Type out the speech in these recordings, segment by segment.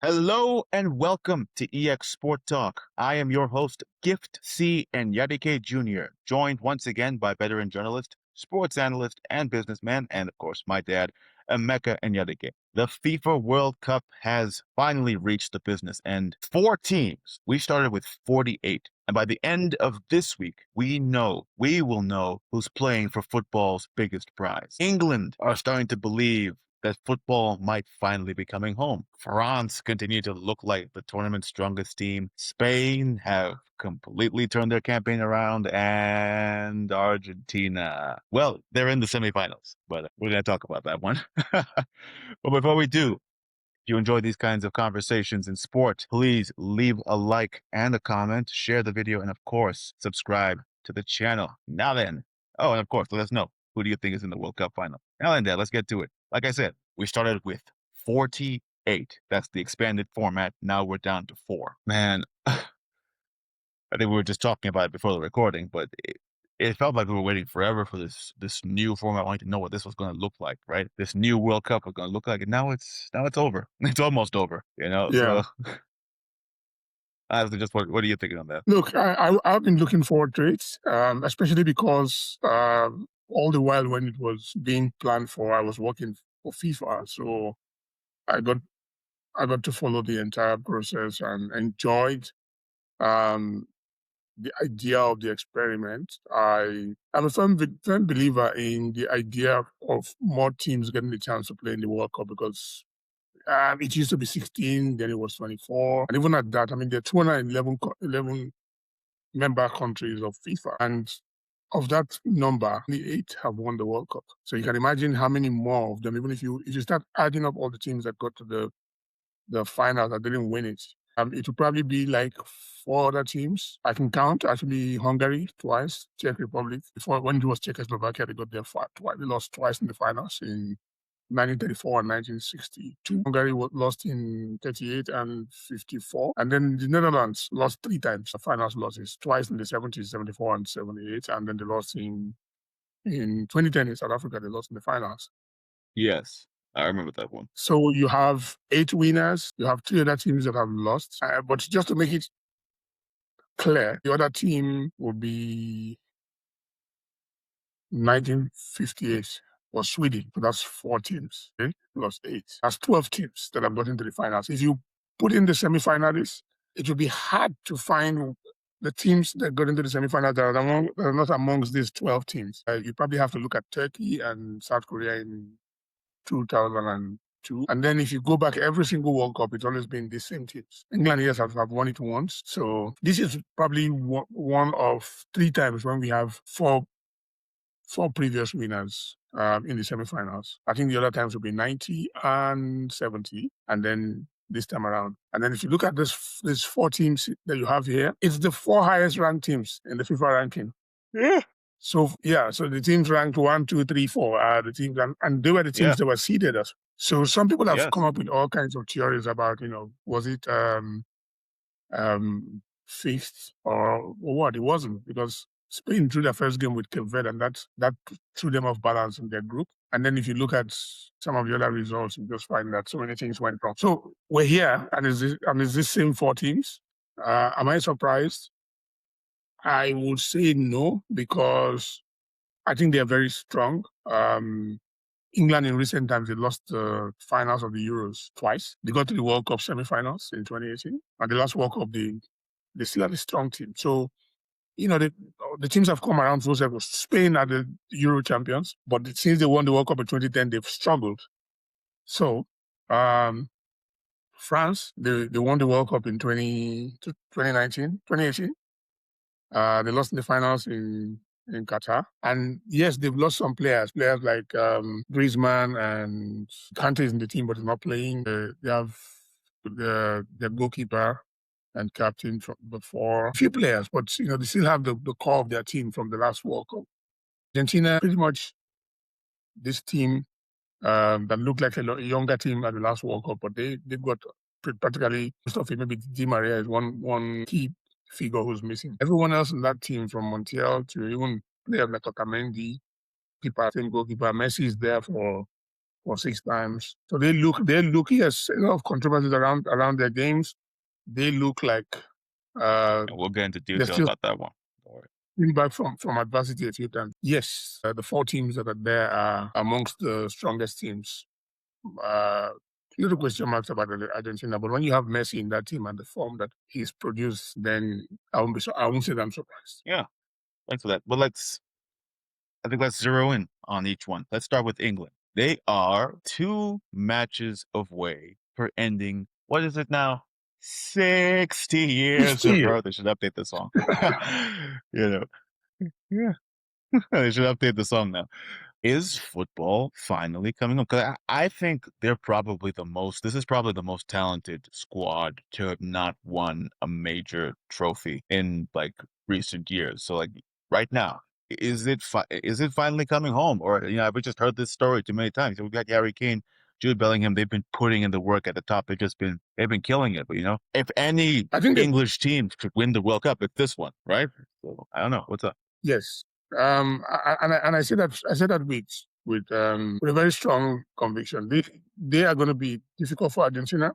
Hello and welcome to EEXSport Talk. I am your host, Gift C Enyadike Jr., joined once again by veteran journalist, sports analyst, and businessman, and of course, my dad, Emeka Enyadike. The FIFA World Cup has finally reached the business end. 4 teams. We started with 48. And by the end of this week, we will know who's playing for football's biggest prize. England are starting to believe that football might finally be coming home. France continue to look like the tournament's strongest team. Spain have completely turned their campaign around, and Argentina, well, they're in the semifinals, but we're going to talk about that one. But before we do, if you enjoy these kinds of conversations in sport, please leave a like and a comment, share the video, and of course, subscribe to the channel. Now then, oh, and of course, let us know, who do you think is in the World Cup final? Now then, Dad, let's get to it. Like I said, we started with 48. That's the expanded format. Now we're down to 4. Man, I think we were just talking about it before the recording, but it felt like we were waiting forever for this new format, wanting to know what this was going to look like, right? This new World Cup was going to look like, and now it's over. It's almost over, Yeah. So I was just, what are you thinking on that? Look, I've been looking forward to it, especially because all the while when it was being planned for, I was working for FIFA, so I got to follow the entire process and enjoyed um, the idea of the experiment. I'm a firm believer in the idea of more teams getting the chance to play in the World Cup because it used to be 16, then it was 24. And even at that, I mean, there are 211 member countries of FIFA. And of that number, only 8 have won the World Cup. So you can imagine how many more of them, even if you start adding up all the teams that got to the final that didn't win it, it will probably be like 4 other teams. I can count, actually, Hungary twice, Czech Republic. Before, when it was Czechoslovakia, they got there twice. They lost twice in the finals in 1934 and 1962. Hungary lost in 38 and 54. And then the Netherlands lost 3 times. The finals losses, twice in the 70s, 74 and 78. And then they lost in 2010 in South Africa, they lost in the finals. Yes, I remember that one. So you have 8 winners. You have 3 other teams that have lost. But just to make it clear, the other team will be 1958 was Sweden. So that's 4 teams, okay? Plus 8. That's 12 teams that have gotten to the finals. If you put in the semifinalists, it will be hard to find the teams that got into the semifinals that are not amongst these 12 teams. You probably have to look at Turkey and South Korea in 2002. And then if you go back every single World Cup, it's always been the same teams. England, yes, have won it once. So this is probably one of 3 times when we have 4 previous winners in the semifinals. I think the other times will be 90 and 70, and then this time around. And then if you look at these 4 teams that you have here, it's the 4 highest ranked teams in the FIFA ranking. Yeah. So the teams ranked 1, 2, 3, 4 are the teams, and they were the teams that were seeded us. So some people have come up with all kinds of theories about, was it fixed or what? It wasn't, because Spain drew their first game with Cape Verde, and that threw them off balance in their group. And then if you look at some of the other results, you just find that so many things went wrong. So we're here, and it's this same 4 teams. Am I surprised? I would say no, because I think they're very strong. England in recent times, they lost the finals of the Euros twice. They got to the World Cup semifinals in 2018, and the last World Cup, they still had a strong team. So, the teams have come around full circle. Spain are the Euro champions, but since they won the World Cup in 2010, they've struggled. So, France, they won the World Cup in 2018. They lost in the finals in Qatar. And yes, they've lost some players like Griezmann, and Kante is in the team but is not playing. They have their goalkeeper and captain from before. A few players, but they still have the core of their team from the last World Cup. Argentina, pretty much this team that looked like a younger team at the last World Cup, but they got practically most of it. Maybe Di Maria is one key figure who's missing. Everyone else in that team, from Montiel to even players like Otamendi, same goalkeeper, Messi is there for or 6 times. So they look, yes, a lot of controversies around their games. They look like And we'll get into they're detail still about that one. Don't worry. coming back from adversity a few times. Yes, the 4 teams that are there are amongst the strongest teams. Little question marks about Argentina, but when you have Messi in that team and the form that he's produced, then I won't say that I'm surprised. Yeah, thanks for that. But I think let's zero in on each one. Let's start with England. They are 2 matches away for ending. What is it now? 60 years of growth. They should update the song. You know, yeah, they should update the song now. Is football finally coming home? Because I think they're probably this is probably the most talented squad to have not won a major trophy in like recent years. So like right now, is it finally coming home? Or I've just heard this story too many times. We've got Harry Kane, Jude Bellingham. They've been putting in the work at the top. They've been killing it. But if any I think English team could win the World Cup, it's this one, right? So I don't know. What's up? yes. I say that with a very strong conviction. They are going to be difficult for Argentina.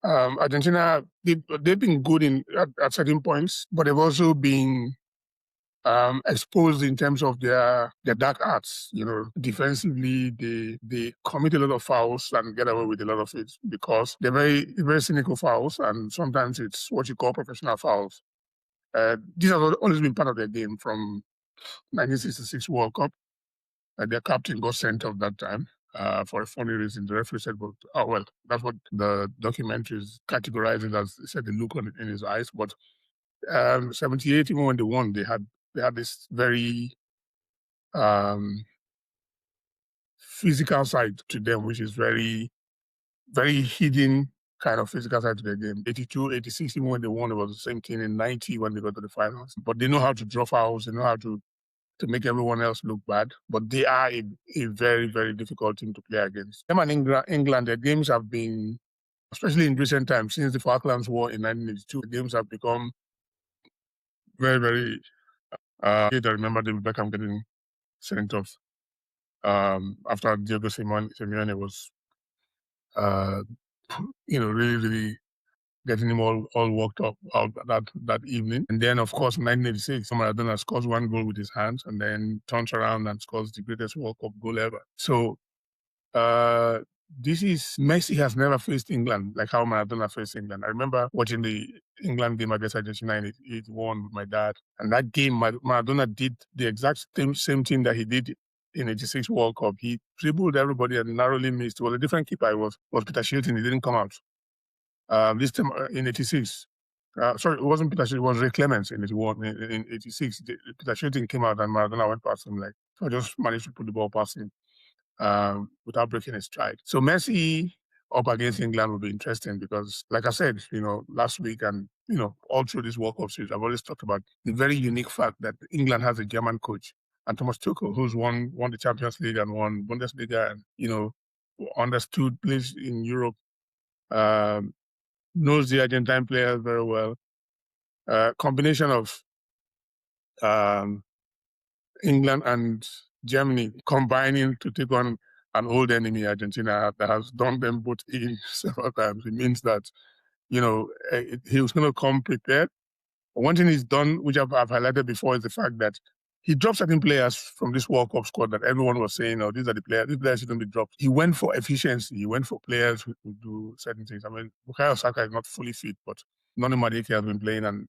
Argentina, they've been good at certain points, but they've also been exposed in terms of their dark arts. Defensively, they commit a lot of fouls and get away with a lot of it because they're very, very cynical fouls, and sometimes it's what you call professional fouls. These have always been part of their game from 1966 World Cup. Their captain got sent off that time for a funny reason. The referee said, well, that's what the documentaries categorized it as. They said the look in his eyes. But 78, even when they won, they had this very physical side to them, which is very, very hidden kind of physical side to their game. 82, 86, even when they won, it was the same thing. In 90, when they got to the finals. But they know how to draw fouls. They know how to make everyone else look bad. But they are a very, very difficult team to play against. Them and England, their games have been, especially in recent times, since the Falklands War in 1982, the games have become very, very... I remember David Beckham getting sent off after Diego Simeone was, really, really getting him all worked up out that evening. And then, of course, in 1986, Maradona scores 1 goal with his hands and then turns around and scores the greatest World Cup goal ever. So Messi has never faced England like how Maradona faced England. I remember watching the England game against Argentina in 1981 with my dad. And that game, Maradona did the exact same thing that he did in 86 World Cup. He dribbled everybody and narrowly missed. Well, a different keeper. It was Peter Shilton. He didn't come out. This time in 86. Sorry, it wasn't Peter Shilton. It was Ray Clements in 81. In 86, Peter Shilton came out and Maradona went past him. So I just managed to put the ball past him without breaking his stride. So Messi up against England will be interesting because, like I said, last week and, all through this World Cup series, I've always talked about the very unique fact that England has a German coach, and Thomas Tuchel, who's won the Champions League and won Bundesliga and, understood plays in Europe, knows the Argentine players very well. Combination of England and Germany combining to take on an old enemy, Argentina, that has done them both in several times. It means that, he was going to come prepared. One thing he's done, which I've highlighted before, is the fact that he dropped certain players from this World Cup squad that everyone was saying, these players shouldn't be dropped. He went for efficiency. He went for players who could do certain things. I mean, Bukayo Saka is not fully fit, but Noni Madueke has been playing and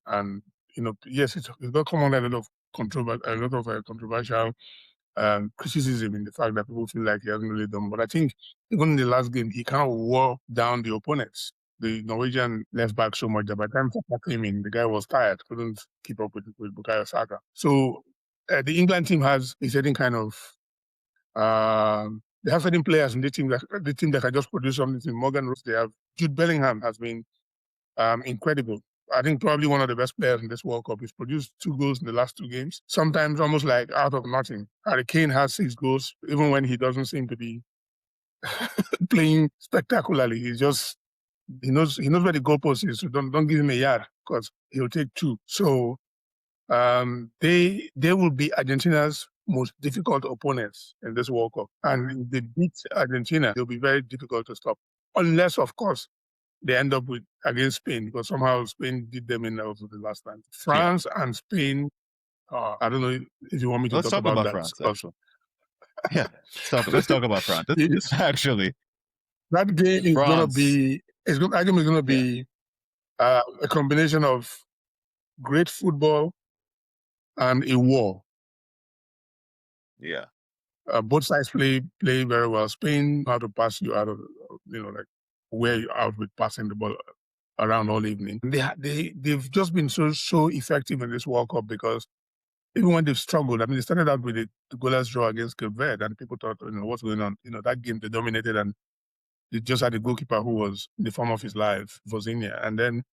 yes, it's got come under a lot of controversial criticism in the fact that people feel like he hasn't really done. But I think even in the last game, he kind of wore down the opponents. The Norwegian left back so much that by the time Saka came in, the guy was tired, couldn't keep up with Bukayo Saka. So the England team has a certain kind of they have certain players in the team that can just produce something. Morgan Rose, they have Jude Bellingham has been incredible. I think probably one of the best players in this World Cup. He's produced 2 goals in the last 2 games, sometimes almost like out of nothing. Harry Kane has 6 goals, even when he doesn't seem to be playing spectacularly. He knows where the goalpost is, so don't give him a yard because he'll take 2. So they will be Argentina's most difficult opponents in this World Cup. And if they beat Argentina, they'll be very difficult to stop. Unless, of course, they end up with against Spain, because somehow Spain did them in also the last time. France and Spain, I don't know if you want me to Let's talk talk about about that. France, actually. Yeah, let's talk about France. Actually, that game is going to be, I think it's going to be a combination of great football and a war. Yeah. Both sides play very well. Spain how to pass you out of, like wear you out with passing the ball around all evening. They've just been so effective in this World Cup, because even when they've struggled, I mean, they started out with the goalless draw against Cape Verde, and people thought, what's going on? That game they dominated, and they just had a goalkeeper who was in the form of his life, Vozinha. And then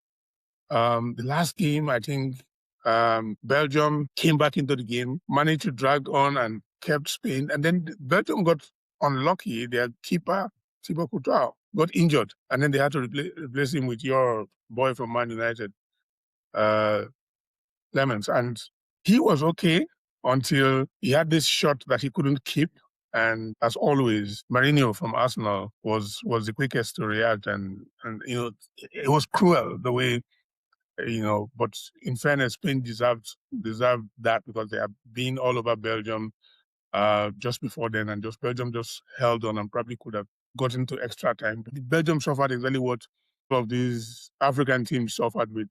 the last game, I think Belgium came back into the game, managed to drag on and kept Spain. And then Belgium got unlucky. Their keeper, Thibaut Courtois, got injured. And then they had to replace him with your boy from Man United, Lemons. And he was okay until he had this shot that he couldn't keep. And as always, Mourinho from Arsenal was the quickest to react. And it was cruel the way, but in fairness, Spain deserved that, because they have been all over Belgium just before then, and Belgium just held on and probably could have gotten to extra time. But Belgium suffered exactly what of these African teams suffered with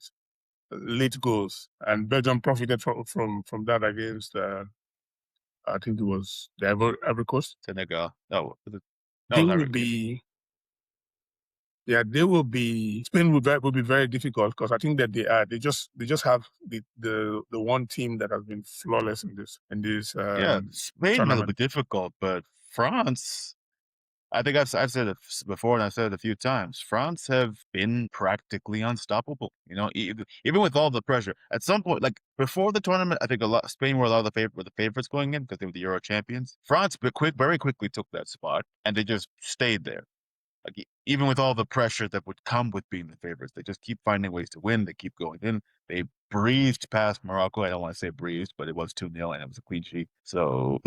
late goals, and Belgium profited from that against I think it was the Ivory Coast. Senegal. No, They will be. Yeah, they will be. Spain will be very difficult, because I think that they just have the one team that has been flawless in this. Spain tournament. will be difficult, but France, I think I've said it before, and I've said it a few times. France have been practically unstoppable. Even with all the pressure, at some point, like before the tournament, I think Spain were a lot of the favorites going in, because they were the Euro champions. France, very quickly took that spot, and they just stayed there. Like, even with all the pressure that would come with being the favorites, they just keep finding ways to win. They keep going in. They breezed past Morocco. I don't want to say breezed, but it was 2-0, and it was a clean sheet. So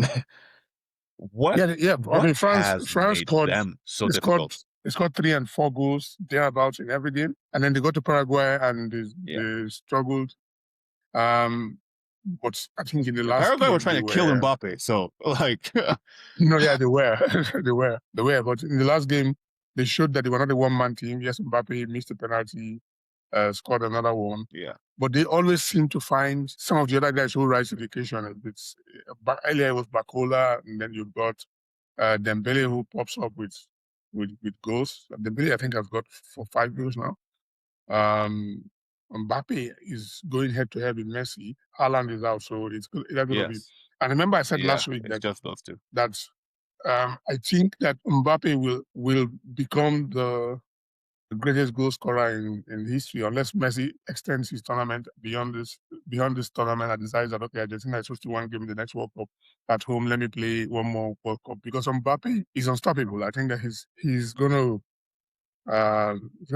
what? Yeah. I mean, France scored them so difficult. They scored 3 and 4 goals thereabouts in every game, and then they go to Paraguay and they struggled. But I think in the last Paraguay game, were trying to kill Mbappé. So like, they were, they were. But in the last game, they showed that they were not a one-man team. Yes, Mbappé missed a penalty, scored another one. Yeah. But they always seem to find some of the other guys who rise to the occasion. Earlier it was Bacola, and then you've got Dembele, who pops up with goals. Dembele, I think, has got 5 goals now. Mbappé is going head to head with Messi. Haaland is out, so it's going to be. And remember, I said last week that just those two. I think that Mbappé will become the greatest goal scorer in history, unless Messi extends his tournament beyond this tournament and decides that, okay, Argentina is supposed to win game the next World Cup at home. Let me play one more World Cup, because Mbappé is unstoppable. I think that he's gonna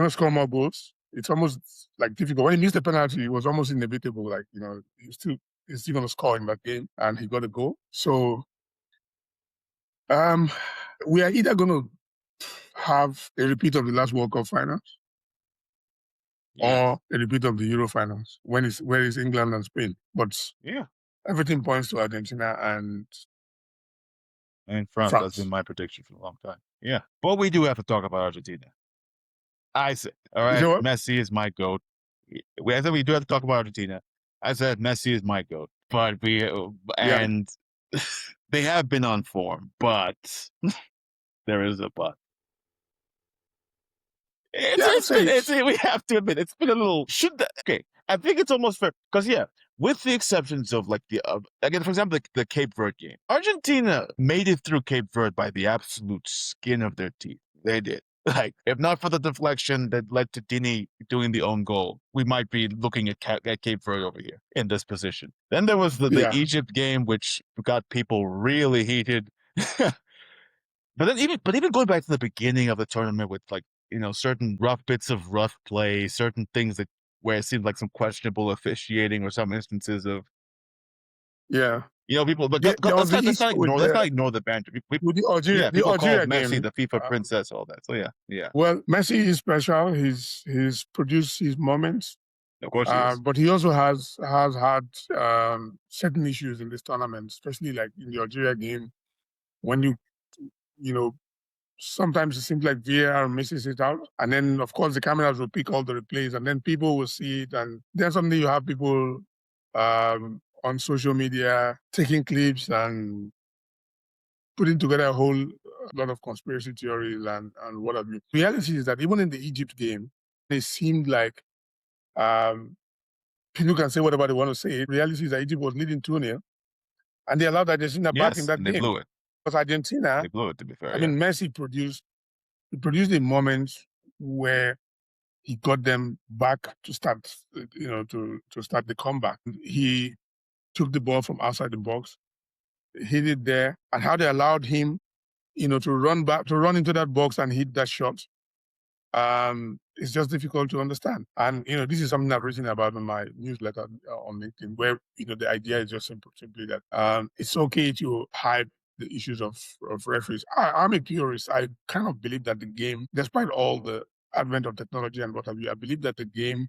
score more goals. It's almost like difficult. When he missed the penalty, it was almost inevitable. Like, he's still gonna score in that game, and he got a goal. So we are either gonna have a repeat of the last World Cup finals, or a repeat of the Euro finals where is England and Spain. But everything points to Argentina and France. That's been my prediction for a long time. Yeah, but we do have to talk about Argentina. I said, all right, Messi is my GOAT. I said we do have to talk about Argentina. I said Messi is my GOAT, but they have been on form, but there is a but. We have to admit, it's been a little. Okay, I think it's almost fair, because with the exceptions of like again, for example, the Cape Verde game, Argentina made it through Cape Verde by the absolute skin of their teeth. They did. Like, if not for the deflection that led to Dini doing the own goal, we might be looking at Cape Verde over here in this position. Then there was the Egypt game, which got people really heated. But even going back to the beginning of the tournament with, like, certain rough bits of rough play, certain things where it seemed like some questionable officiating, or some instances of People, but There was the issue with let's not ignore the banter. the Algeria, People called game. Messi the FIFA princess, all that. So yeah. Well, Messi is special. He's produced his moments. Of course he is. But he also has had certain issues in this tournament, especially like in the Algeria game, when you know, sometimes it seems like VAR misses it out. And then, of course, the cameras will pick all the replays and then people will see it. And then suddenly you have people on social media taking clips and putting together a whole lot of conspiracy theories and what have you. The reality is that even in the Egypt game, it seemed like people can say whatever they want to say. The reality is that Egypt was leading 2-0 and they allowed Argentina back in that and game. They blew it. Because Argentina, they blew it, to be fair. I mean, Messi produced a moment where he got them back to start, to start the comeback. He took the ball from outside the box, hit it there, and how they allowed him, to run into that box and hit that shot. It's just difficult to understand. And, this is something I've written about in my newsletter on LinkedIn, where, the idea is just simply that it's okay to hide the issues of referees. I'm a purist. I kind of believe that the game, despite all the advent of technology and what have you, I believe that the game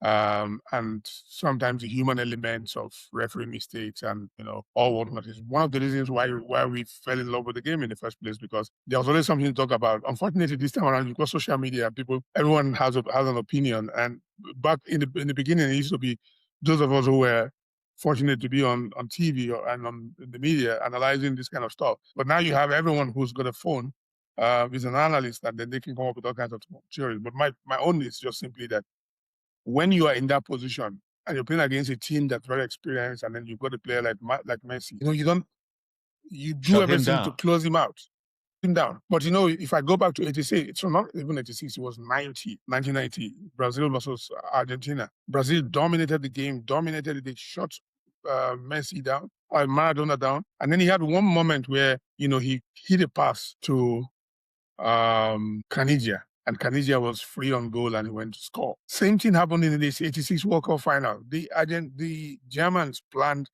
and sometimes the human elements of referee mistakes and all whatnot is one of the reasons why we fell in love with the game in the first place, because there was always something to talk about. Unfortunately, this time around, because social media, everyone has an opinion, and back in the beginning, it used to be those of us who were fortunate to be on TV and on the media analyzing this kind of stuff. But now you have everyone who's got a phone is an analyst, and then they can come up with all kinds of theories. But my own is just simply that when you are in that position and you're playing against a team that's very experienced, and then you've got a player like Messi, you do everything to close him out, down. But if I go back to 86, it's not even 86, it was 1990, Brazil versus Argentina. Brazil dominated the game, they shot Messi down, or Maradona down, and then he had one moment where he hit a pass to Caniggia, and Caniggia was free on goal and he went to score. Same thing happened in this 86 World Cup final. The Germans planned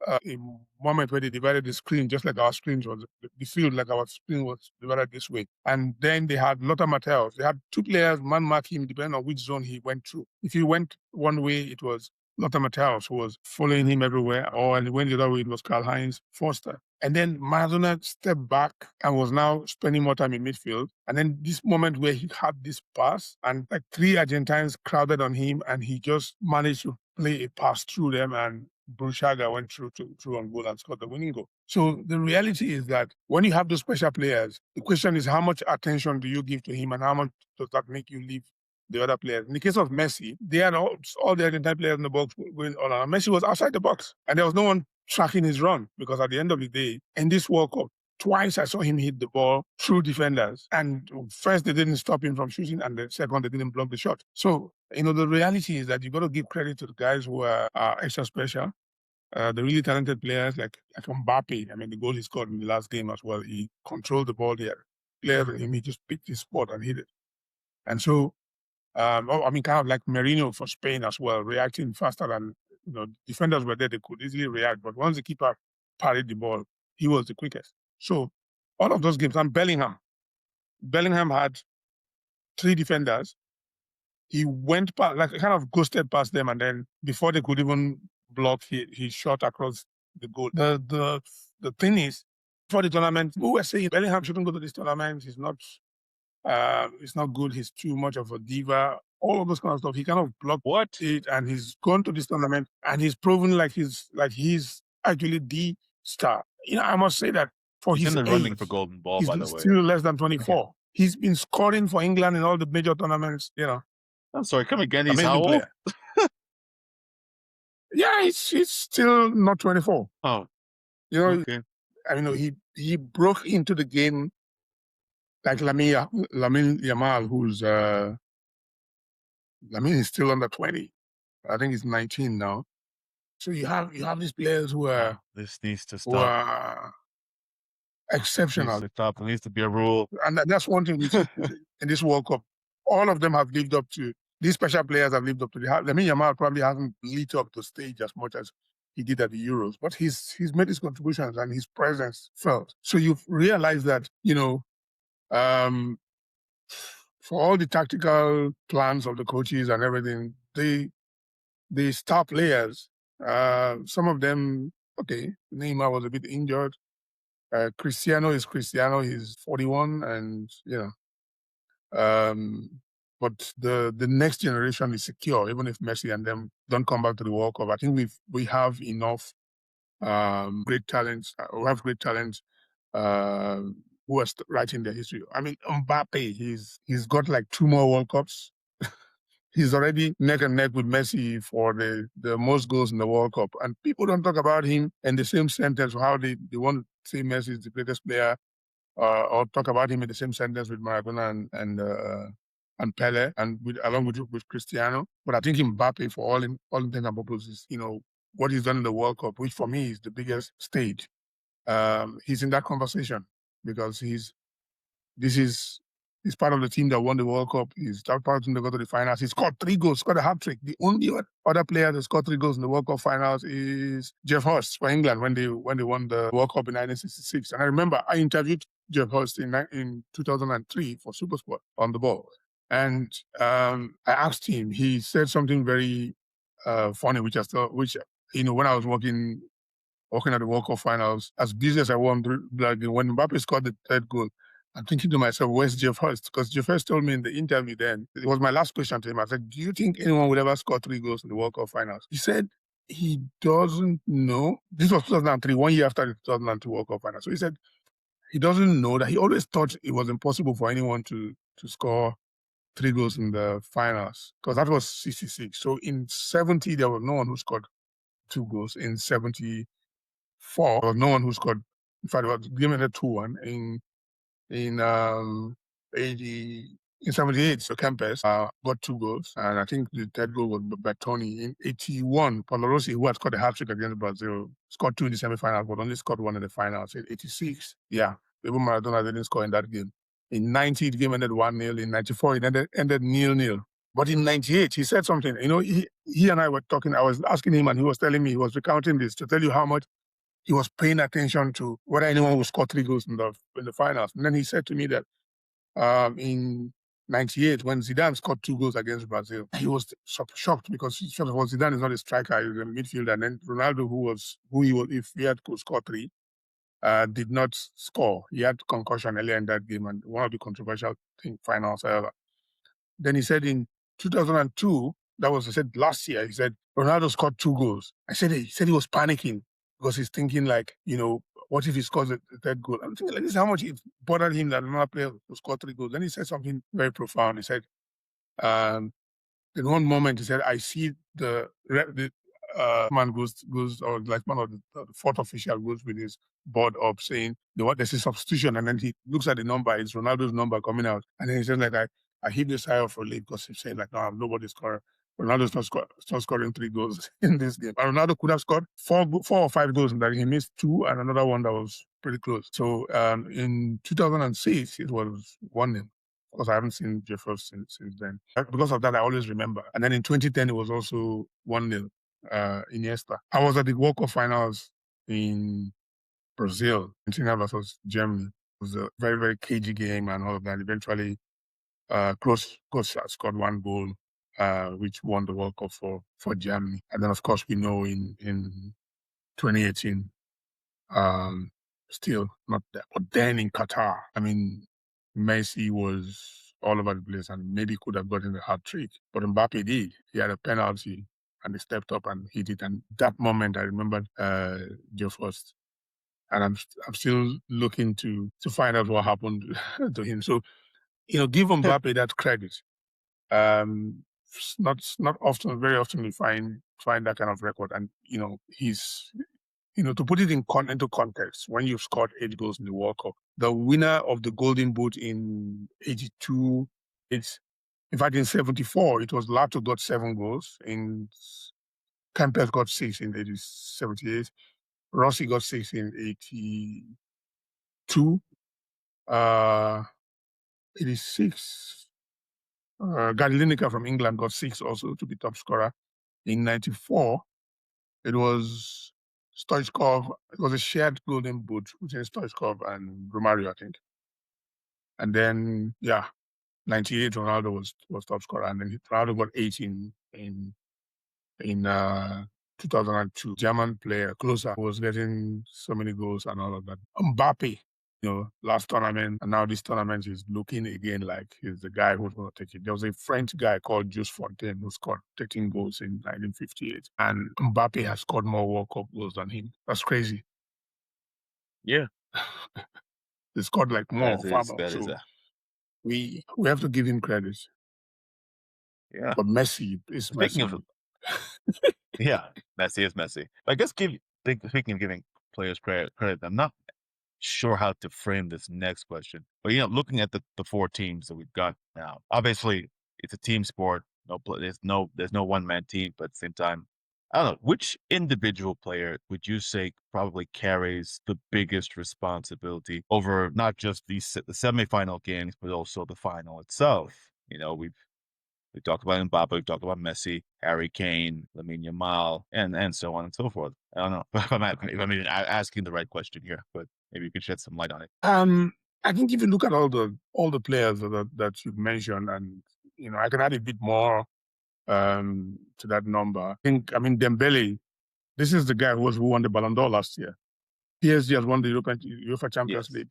a moment where they divided the screen, just like our screens was, the field like our screen was divided this way. And then they had Lothar Matthäus. They had two players, man mark him, depending on which zone he went through. If he went one way, it was Lothar Matthäus who was following him everywhere, or and when the other way, it was Karl-Heinz Forster. And then Maradona stepped back and was now spending more time in midfield. And then this moment where he had this pass, and like three Argentines crowded on him, and he just managed to play a pass through them, and Bruchaga went through on goal and scored the winning goal. So the reality is that when you have those special players, the question is how much attention do you give to him, and how much does that make you leave the other players? In the case of Messi, they had all the Argentine players in the box going all around. Messi was outside the box, and there was no one tracking his run, because at the end of the day, in this World Cup, twice I saw him hit the ball through defenders. And first, they didn't stop him from shooting, and the second, they didn't block the shot. So, the reality is that you got to give credit to the guys who are extra special. The really talented players like Mbappé. I mean, the goal he scored in the last game as well, he controlled the ball there. Players with him, he just picked his spot and hit it. And so, kind of like Merino for Spain as well, reacting faster than, defenders were there, they could easily react. But once the keeper parried the ball, he was the quickest. So all of those games, and Bellingham had three defenders. He went past, like kind of ghosted past them, and then before they could even block, he shot across the goal. The thing is, for the tournament, we were saying Bellingham shouldn't go to this tournament. He's not good. He's too much of a diva. All of those kind of stuff. He kind of blocked it, and he's gone to this tournament, and he's proven like he's actually the star. I must say that for he's his in the running for Golden Ball, he's by the way. Still less than 24. Okay. He's been scoring for England in all the major tournaments. I'm sorry, come again. He's how old? Yeah, he's still not 24. Oh, okay. He broke into the game like Lamine Yamal, who's Lamine is still under 20. I think he's 19 now. So you have these players who are this needs to stop. Who are exceptional. It needs to be a rule. And that's one thing in this World Cup. All of them have lived up to. These special players have lived up to. Lamine Yamal probably hasn't lit up the stage as much as he did at the Euros, but he's made his contributions and his presence felt. So you've realized that, for all the tactical plans of the coaches and everything, the star players, some of them, okay, Neymar was a bit injured. Cristiano is Cristiano. He's 41, and but the next generation is secure. Even if Messi and them don't come back to the World Cup, I think we have enough great talents. We have great talents who are writing their history. I mean, Mbappé, he's got like 2 more World Cups. He's already neck and neck with Messi for the most goals in the World Cup. And people don't talk about him in the same sentence, how they want to say Messi is the greatest player, or talk about him in the same sentence with Maradona and Pele, and along with Cristiano. But I think Mbappe, for all intents and purposes, what he's done in the World Cup, which for me is the biggest stage, he's in that conversation because he's part of the team that won the World Cup. He's part of the team that got to the finals. He scored 3 goals, scored a hat-trick. The only other player that scored 3 goals in the World Cup finals is Jeff Hurst for England when they won the World Cup in 1966. And I remember I interviewed Jeff Hurst in 2003 for SuperSport on the ball. And I asked him, he said something very funny, which when I was working at the World Cup finals, as busy as I was, like when Mbappe scored the 3rd goal, I'm thinking to myself, where's Jeff Hurst? Because Jeff Hurst told me in the interview then, it was my last question to him. I said, do you think anyone would ever score 3 goals in the World Cup finals? He said he doesn't know. This was 2003, 1 year after the 2002 World Cup finals. So he said he doesn't know that. He always thought it was impossible for anyone to score 3 goals in the finals, because that was 66. So in 70, there was no one who scored 2 goals. In 74, there was no one who scored. In fact, it was given a 2-1 in 78, so Kempes got 2 goals, and I think the 3rd goal was by Tony. In 81, Paulo Rossi, who had scored a hat-trick against Brazil, scored 2 in the semi-finals, but only scored 1 in the finals. In 86, even Maradona didn't score in that game. In 90, the game ended 1-0. In 94, it ended 0-0. But in 98, he said something. He and I were talking. I was asking him, and he was telling me, he was recounting this to tell you how much he was paying attention to whether anyone would score 3 goals in the finals. And then he said to me that in 98, when Zidane scored 2 goals against Brazil, he was shocked because first of all, Zidane is not a striker, he's a midfielder. And then Ronaldo, if he had could score 3, did not score. He had concussion earlier in that game, and one of the controversial finals ever. Then he said in 2002, he said last year, he said Ronaldo scored 2 goals. He said he was panicking because he's thinking like, what if he scores the 3rd goal? I'm thinking like, this is how much it bothered him that another player will score 3 goals. Then he said something very profound. He said, in one moment, he said, I see the man goes, or like one of the 4th official goes with his board up saying, there's a substitution. And then he looks at the number, it's Ronaldo's number coming out. And then he says, like, I hit the sigh of relief because he's saying, like, no, nobody's scoring. Ronaldo's not scoring 3 goals in this game. And Ronaldo could have scored 4 or 5 goals, and that he missed 2 and another one that was pretty close. So in 2006, it was 1-0. Of course, I haven't seen Jeffers since then. Because of that, I always remember. And then in 2010, it was also 1-0, Iniesta. I was at the World Cup finals in Brazil, Argentina versus Germany. It was a very, very cagey game and all of that. Eventually, Kroos scored 1 goal, which won the World Cup for Germany. And then, of course, we know in 2018, still not there. But then in Qatar, I mean, Messi was all over the place and maybe could have gotten the hat-trick. But Mbappé did. He had a penalty and he stepped up and hit it. And that moment, I remember Jeff Hurst. And I'm still looking to find out what happened to him. So, give Mbappé that credit. Not often, very often we find that kind of record. And, he's, to put it into context, when you've scored 8 goals in the World Cup, the winner of the Golden Boot in 82, in fact, in 74, it was Lato got 7 goals. In Kempes got 6 in 78. Rossi got 6 in 82. 86. Gary Lineker from England got 6 also to be top scorer. In 94, It was Stoichkov. It was a shared golden boot between Stoichkov and Romario, I think. And then, yeah, 98 Ronaldo was top scorer, and then Ronaldo got 18 in 2002. German player, closer, was getting so many goals and all of that. Mbappé, last tournament, and now this tournament is looking again like he's the guy who's going to take it. There was a French guy called Jules Fontaine who scored 13 goals in 1958, and Mbappé has scored more World Cup goals than him. That's crazy. Yeah. He scored like more, far more. That is So we have to give him credit. yeah. But Messi is Speaking Messi. of, yeah, Messi is Messi. I guess speaking of giving players credit, I'm not sure how to frame this next question. But looking at the four teams that we've got now, obviously it's a team sport. There's no one man team, but at the same time, I don't know which individual player would you say probably carries the biggest responsibility over not just the semifinal games, but also the final itself. We talked about Mbappé, we talked about Messi, Harry Kane, Lamine Yamal, and so on and so forth. I don't know if I'm even asking the right question here, but maybe you could shed some light on it. I think if you look at all the players that you've mentioned, and I can add a bit more to that number. I mean Dembele. This is the guy who won the Ballon d'Or last year. PSG has won the UEFA Champions League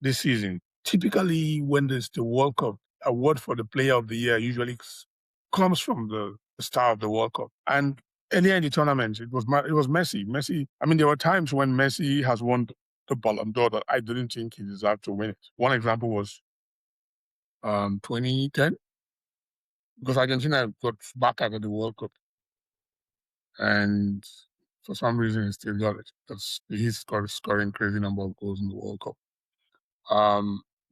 this season. Typically, when there's the World Cup, award for the Player of the Year usually comes from the star of the World Cup. And earlier in the tournament, it was Messi. Messi. I mean, there were times when Messi has won the Ballon d'Or that I didn't think he deserved to win it. One example was 2010, because Argentina got back out of the World Cup, and for some reason he still got it because he's scoring crazy number of goals in the World Cup.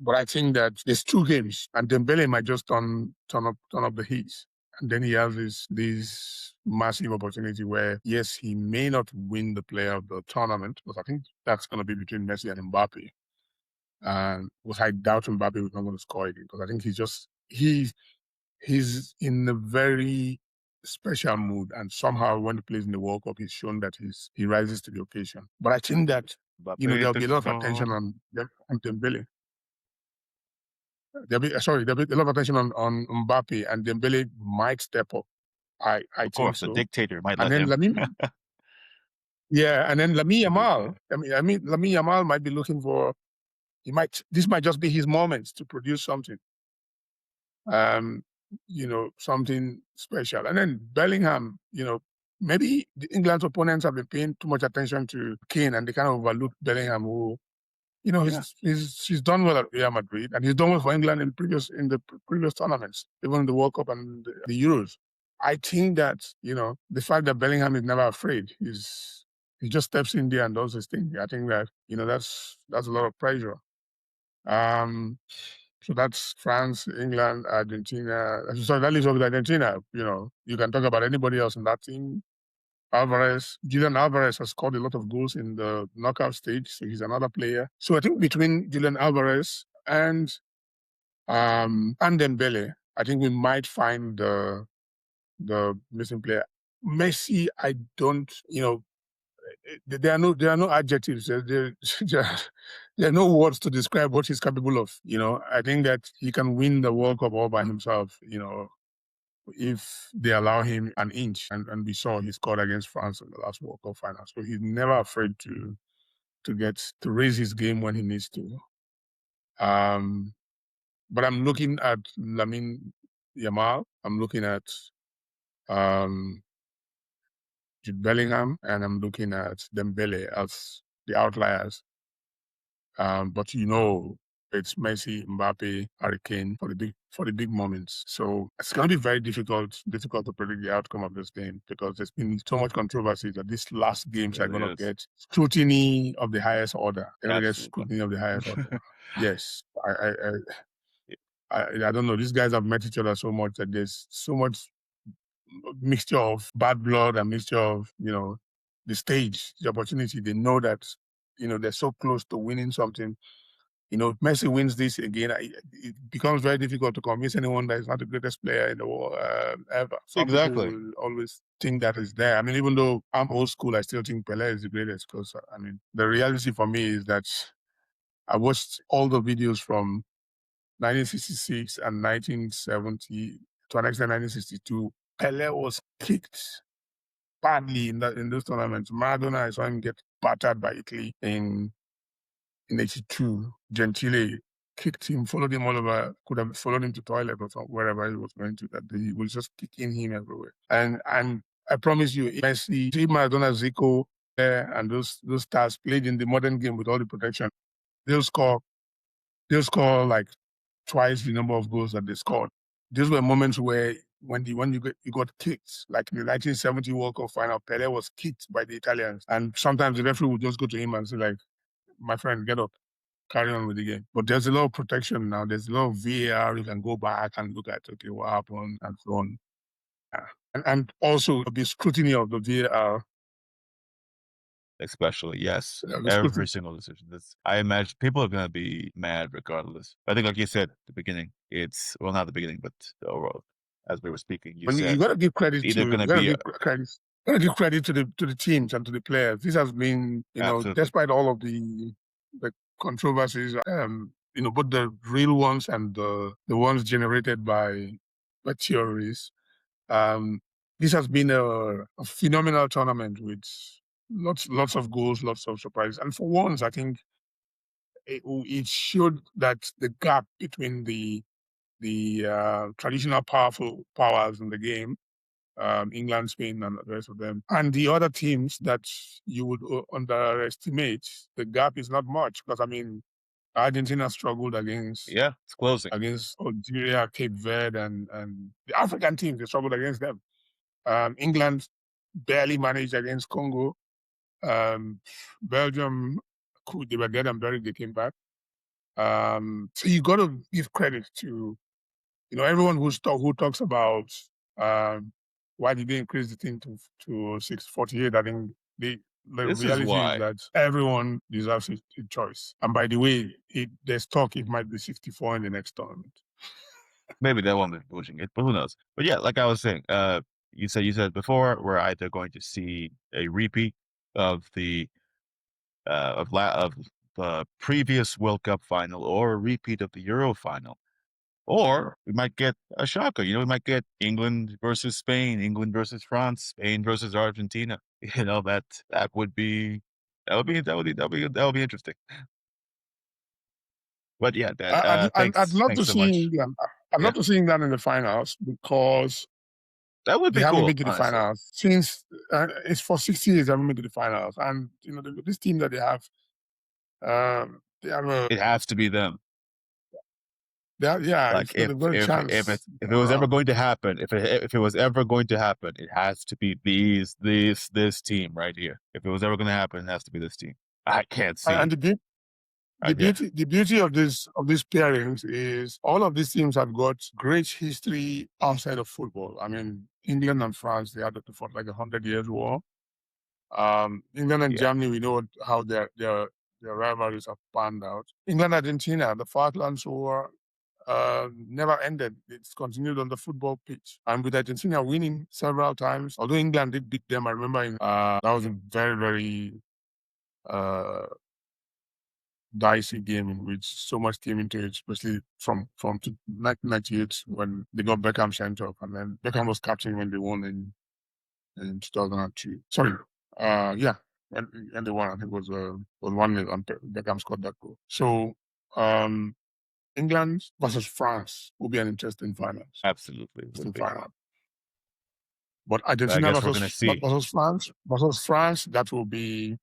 But I think that there's two games, and Dembele might just turn up the heat, and then he has this massive opportunity where, yes, he may not win the Player of the tournament, but I think that's going to be between Messi and Mbappé. And I doubt Mbappé is not going to score again, because I think he's in a very special mood, and somehow when he plays in the World Cup, he's shown that he rises to the occasion. But I think that there'll be a lot of attention on Dembele. There'll be a lot of attention on Mbappé, and Dembele might step up. I Of course, think so. the dictator might And let then him. and then Lamine Yamal. I mean, Lamine Yamal might be looking for. This might just be his moment to produce something. Something special. And then Bellingham, maybe the England's opponents have been paying too much attention to Kane, and they kind of overlooked Bellingham, who, he's done well at Real Madrid, and he's done well for England in the previous tournaments, even the World Cup and the Euros. I think that, the fact that Bellingham is never afraid, he just steps in there and does his thing. I think that, that's a lot of pressure. So that's France, England, Argentina. So that leaves us with Argentina. You can talk about anybody else in that team. Julian Alvarez has scored a lot of goals in the knockout stage, so he's another player. So I think between Julian Alvarez and Dembele, I think we might find the missing player. Messi, I don't. There are no adjectives. There are no words to describe what he's capable of. I think that he can win the World Cup all by himself. If they allow him an inch, and we saw he scored against France in the last World Cup final. So he's never afraid to raise his game when he needs to. But I'm looking at Lamine Yamal. I'm looking at Jude Bellingham, and I'm looking at Dembele as the outliers. But it's Messi, Mbappé, Harry Kane for the big moments. So it's going to be very difficult to predict the outcome of this game, because there's been so much controversy that these last games are going to get scrutiny of the highest order. They're going to get scrutiny of the highest order. Yes, I don't know. These guys have met each other so much that there's so much mixture of bad blood and mixture of the stage, the opportunity. They know that they're so close to winning something. if Messi wins this again, it becomes very difficult to convince anyone that he's not the greatest player in the world ever. Some people Exactly. will always think that is there. I mean, even though I'm old school, I still think Pelé is the greatest because, the reality for me is that I watched all the videos from 1966 and 1970, to an extent 1962. Pelé was kicked badly in those tournaments. Maradona, I saw him get battered by Italy in 82. Gentile kicked him, followed him all over, could have followed him to toilet or wherever he was going to, that he was just kicking him everywhere. And I promise you, Messi, Maradona, Zico, and those stars played in the modern game with all the protection, they'll score like twice the number of goals that they scored. These were moments where when you got kicked, like in the 1970 World Cup final, Pelé was kicked by the Italians, and sometimes the referee would just go to him and say, like, "My friend, get up, carry on with the game." But there's a lot of protection now. There's a lot of VAR. You can go back and look at, okay, what happened and so on. And also the scrutiny of the VAR. Especially, yes. The Every scrutiny. single decision. I imagine people are going to be mad regardless. I think, like you said at the beginning, well, not the beginning, but the overall, as we were speaking, you When you said got to give credit either to, going to be the teams and to the players. This has been, absolutely, despite all of the controversies, both the real ones and the ones generated by theories. This has been a phenomenal tournament with lots of goals, lots of surprises, and for once, I think it showed that the gap between the traditional powerful powers in the game, England, Spain, and the rest of them, and the other teams that you would underestimate, the gap is not much because, Argentina struggled against it's closing. Algeria, Cape Verde, and the African teams. They struggled against them. England barely managed against Congo. Belgium, they were dead and buried. They came back. So you got to give credit to everyone who talks about why did they increase the thing to 648. I think the This is reality is why. that everyone deserves a choice. And by the way, there's talk it might be 64 in the next tournament. Maybe that won't be pushing it, but who knows? But yeah, like I was saying, you said before, we're either going to see a repeat of the of the previous World Cup final or a repeat of the Euro final. Or we might get a shocker. We might get England versus Spain, England versus France, Spain versus Argentina. That would be interesting. But yeah, Dad, I'd love to thanks so see much. England. I'd Yeah, love to see England in the finals because that would they be haven't cool, been to the honestly. finals since it's for 60 years. They haven't been to the finals, and this team that they have It has to be them. Like they've got a chance. if it was ever going to happen, if it was ever going to happen, it has to be this team right here. If it was ever going to happen, it has to be this team. I can't And see. Yeah, the beauty of these pairings is all of these teams have got great history outside of football. England and France, they had fought like 100 years war. England and yeah, Germany, we know how their rivalries have panned out. England, Argentina, the Falklands War never ended. It's continued on the football pitch. And with Argentina winning several times, although England did beat them, I remember that was a very, very dicey game in which so much came into it, especially from 1998 when they got Beckham sent off, and then Beckham was captain when they won in 2002. Sorry, yeah, and they won. I think it was 1-0, and Beckham scored that goal. So, England versus France will be an interesting final. absolutely would be. Final. But But I Argentina guess we're gonna see versus France, that will be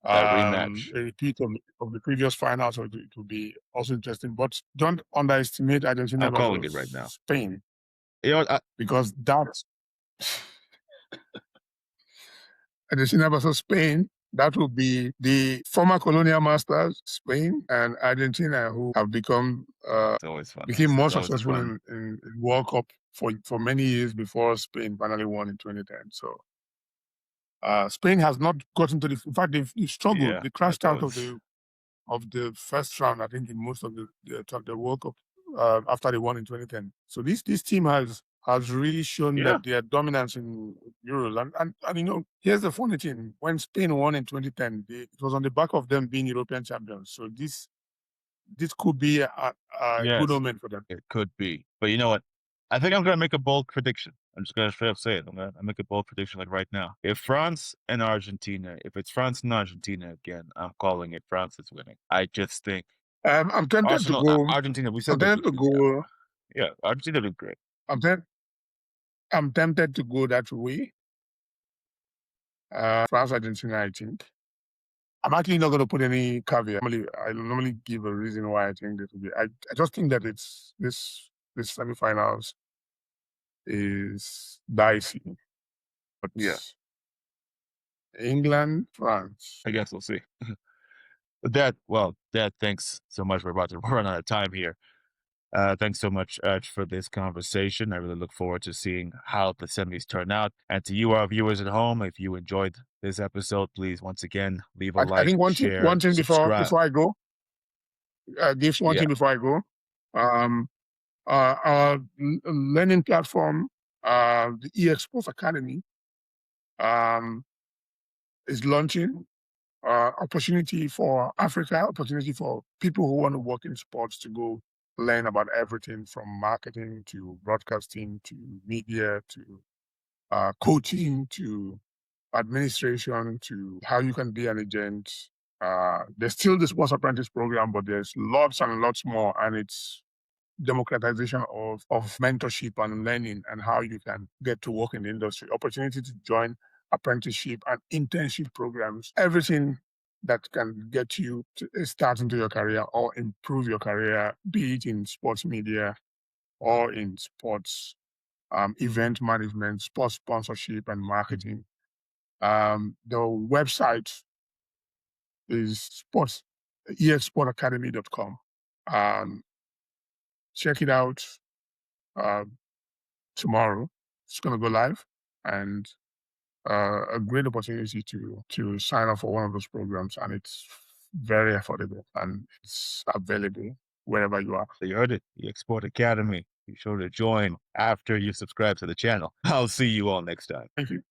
that a rematch. repeat of the previous final, so it will be also interesting. But don't underestimate Argentina I'm calling it right versus now. Spain, I, because that's Argentina versus Spain. That will be the former colonial masters, Spain and Argentina, who have become it's always fun. became more It's always successful fun. in World Cup for many years before Spain finally won in 2010. So Spain has not gotten to in fact, they've struggled. Yeah, They crashed that's out of always. of the first round, I think, in most of the World Cup after they won in 2010. So this team has really shown that their dominance in Euros. And here's the funny thing: when Spain won in 2010, it was on the back of them being European champions. So this could be a good omen for them. It could be. But you know what? I think I'm going to make a bold prediction. I'm just going to straight up say it. I'm going to make a bold prediction like right now. If it's France and Argentina again, I'm calling it France is winning. I just think I'm tempted to go. Argentina, we I'm said tempted to go. yeah, Argentina did great. I'm tempted to go that way. France, Argentina, I think. I'm actually not going to put any caveat. I normally give a reason why I think this will be. I just think that it's this semifinals is dicey. But England, France. I guess we'll see. But Dad, thanks so much. We're about to run out of time here. Thanks so much for this conversation. I really look forward to seeing how the semis turn out. And to you, our viewers at home, if you enjoyed this episode, please once again leave a like, I think one thing subscribe. before I go. This one thing before I go. Our learning platform, the EEXSport Academy, is launching. Opportunity for Africa, opportunity for people who want to work in sports to go learn about everything from marketing to broadcasting to media to coaching to administration to how you can be an agent. There's still the sports apprentice program, but there's lots and lots more, and it's democratization of mentorship and learning and how you can get to work in the industry. Opportunity to join apprenticeship and internship programs, everything that can get you to start into your career or improve your career, be it in sports media or in sports event management, sports sponsorship and marketing. The website is EEXSportAcademy.com. Check it out tomorrow. It's going to go live, and a great opportunity to sign up for one of those programs, and it's very affordable and it's available wherever you are. So you heard it, EEXSport Academy. Be sure to join after you subscribe to the channel. I'll see you all next time. Thank you.